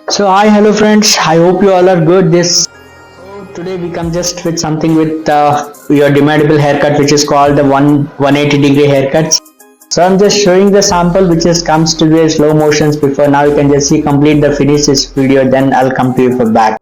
So hi, hello friends. I hope you all are good. Today we come just with something with your demandable haircut, which is called the 180-degree haircuts. So I'm just showing the sample which just comes to the slow motions before. Now you can just see complete the finish this video. Then I'll come to you for back.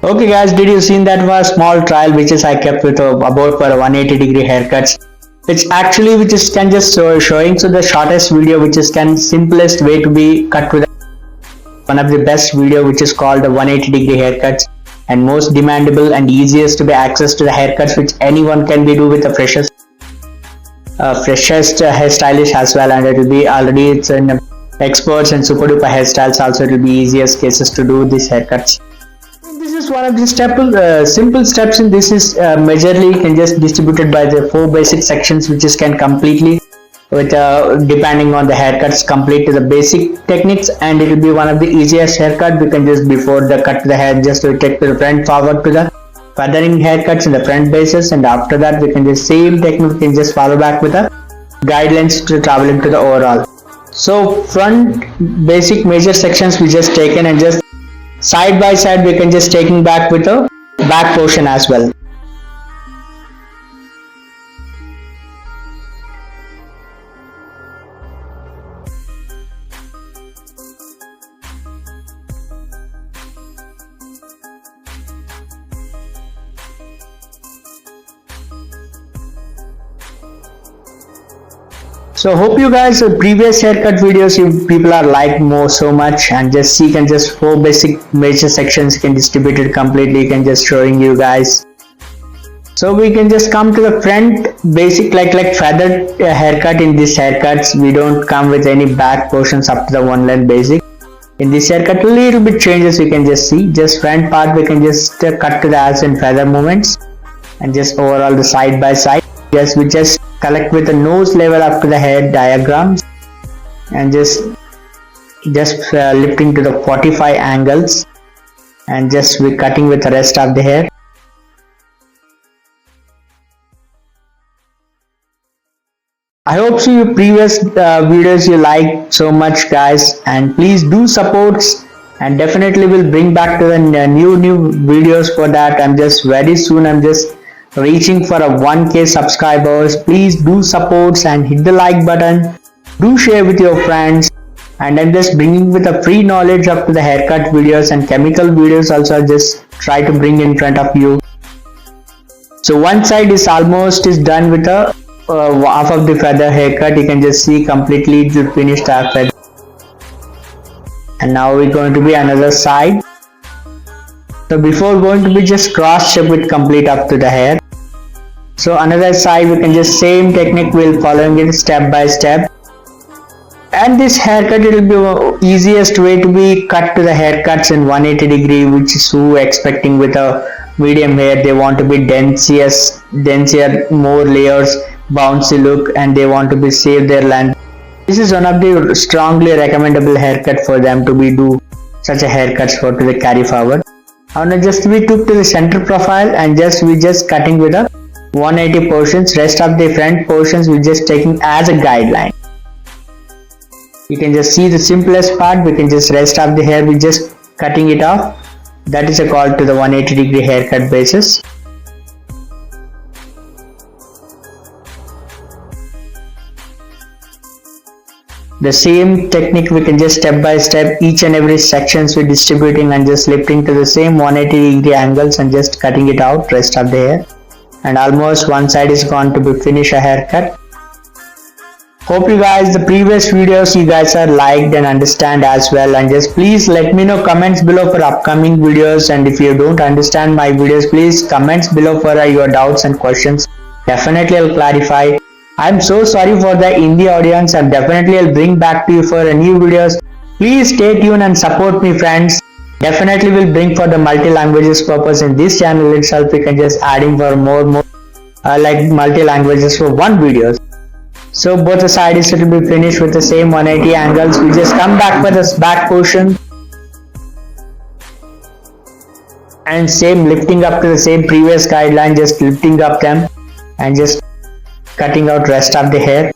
Okay guys, did you seen that was small trial which is I kept with about for a 180-degree haircuts. It's actually which is can just showing so the shortest video which is can simplest way to be cut with one of the best video which is called the 180-degree haircuts, and most demandable and easiest to be access to the haircuts which anyone can be do with the freshest hairstylist as well, and it will be already it's in experts and super duper hairstyles also. It will be easiest cases to do these haircuts. This is one of the simple steps in this is majorly can just distributed by the 4 basic sections which is can completely with depending on the haircuts complete to the basic techniques, and it will be one of the easiest haircut. We can just before the cut the hair just to take the front forward to the feathering haircuts in the front bases, and after that we can just same technique we can just follow back with the guidelines to traveling to the overall. So front basic major sections we just taken, and just side by side we can just taking back with the back portion as well. So hope you guys previous haircut videos you people are like more so much, and just see can just 4 basic major sections can distribute it completely can just showing you guys. So we can just come to the front basic like feathered haircut. In this haircuts we don't come with any back portions up to the one line basic. In this haircut a little bit changes we can just see, just front part we can just cut to the as and feather movements, and just overall the side by side we just collect with the nose level up to the head diagrams, and just lifting to the 45 angles, and just we cutting with the rest of the hair. I hope so your previous videos you like so much guys, and please do support, and definitely will bring back to the new videos for that. I'm just very soon I'm just reaching for a 1k subscribers. Please do support and hit the like button, do share with your friends, and I'm just bringing with a free knowledge up to the haircut videos and chemical videos also. Just try to bring in front of you. So one side is almost is done with a half of the feather haircut. You can just see completely to finished our feather, and now we're going to be another side. So before going to be just cross check with complete up to the hair. So another side we can just same technique will following it step by step. And this haircut it will be easiest way to be cut to the haircuts in 180-degree, which is who expecting with a medium hair. They want to be denser, more layers, bouncy look, and they want to be save their length. This is one of the strongly recommendable haircut for them to be do such a haircuts for to the carry forward. Now just we took to the center profile, and we just cutting with a 180 portions. Rest of the front portions we just taking as a guideline. You can just see the simplest part. We can just rest of the hair we just cutting it off. That is a call to the 180-degree haircut basis. The same technique we can just step by step each and every sections we distributing, and just lifting to the same 180-degree angles, and just cutting it out rest of the hair. And almost one side is gone to be finish a haircut. Hope you guys the previous videos you guys are liked and understand as well, and just please let me know comments below for upcoming videos. And if you don't understand my videos, please comments below for your doubts and questions. Definitely I'll clarify. I'm so sorry for the Hindi audience, and definitely I'll bring back to you for a new videos. Please stay tuned and support me, friends. Definitely will bring for the multi languages purpose in this channel itself. We can just adding for more like multi languages for one videos. So both the sides it will be finished with the same 180 angles. We just come back for this back portion and same lifting up to the same previous guideline, just lifting up them and just cutting out rest of the hair.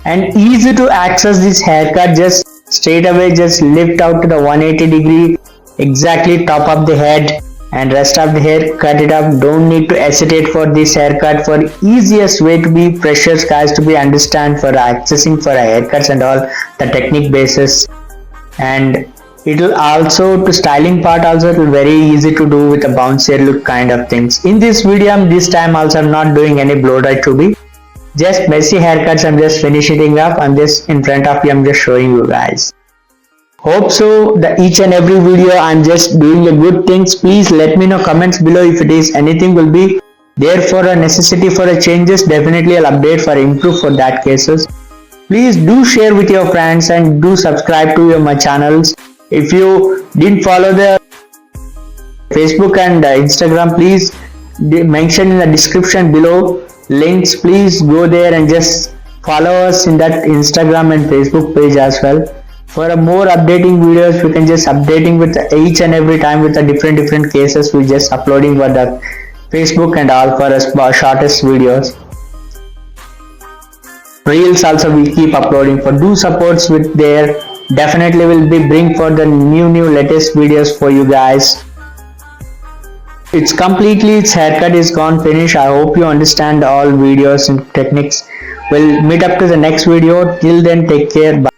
And easy to access this haircut, just straight away just lift out to the 180 degree, exactly top of the head, and rest of the hair cut it up. Don't need to hesitate for this haircut. For easiest way to be freshers guys to be understand for accessing for haircuts and all the technique basis. And it will also to styling part also, it will very easy to do with a bounce hair look kind of things. In this video this time also I'm not doing any blow dry to be just messy haircuts. I'm just finishing up. I'm just in front of you, I'm just showing you guys. Hope so the each and every video I'm just doing the good things. Please let me know comments below if it is anything will be there for a necessity for a changes. Definitely I'll update for improve for that cases. Please do share with your friends and do subscribe to my channels. If you didn't follow the Facebook and Instagram, please mention in the description below links. Please go there and just follow us in that Instagram and Facebook page as well. For a more updating videos, we can just updating with each and every time with the different cases. We just uploading for the Facebook and all for us shortest videos. Reels also we keep uploading for do supports with there. Definitely will be bring for the new latest videos for you guys. It's completely its haircut is gone finished. I hope you understand all videos and techniques. We'll meet up to the next video. Till then, take care. Bye.